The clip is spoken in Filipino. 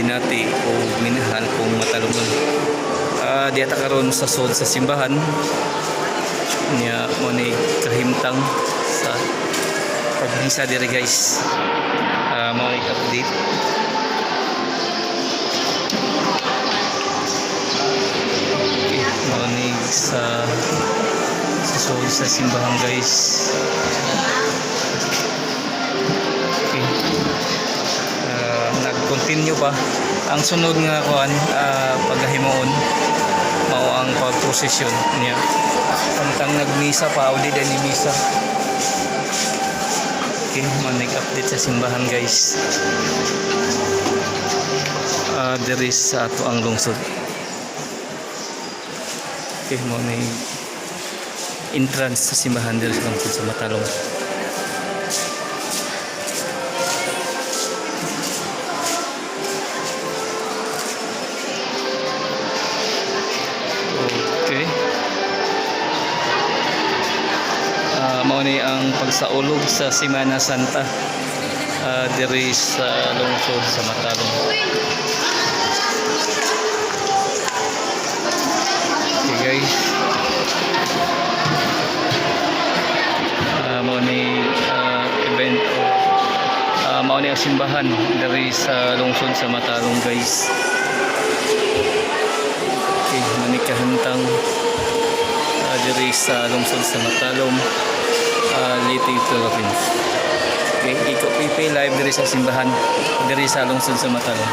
binati o minahal kung matalungan. Diata karon sa sod sa simbahan niya mo ni kahimtang sa pagbisa diri guys. Mga update. Okay, mo ni sa sod sa simbahan guys. Okay. Nag-continue pa ang sunod nga kuan paghimuon mao ang pagprosesyon niya samtang nagmisa pa uli din ni misa. Okay, manig update sa simbahan guys. There is sa ato ang lungsod. Okay, mo ni entrance sa simbahan there sa lungsod sa Matalom. Okay. Mao ni ang pagsaulog sa Semana Santa diri sa lungsod sa Matalom. Okay guys. Mao ni event mao ni ang simbahan diri sa lungsod sa Matalom guys. Okay, manikahintang diri sa lungsod sa Matalom, Leyte, Philippines. Okay, Iko PP live diri sa simbahan diri sa lungsod sa Matalom.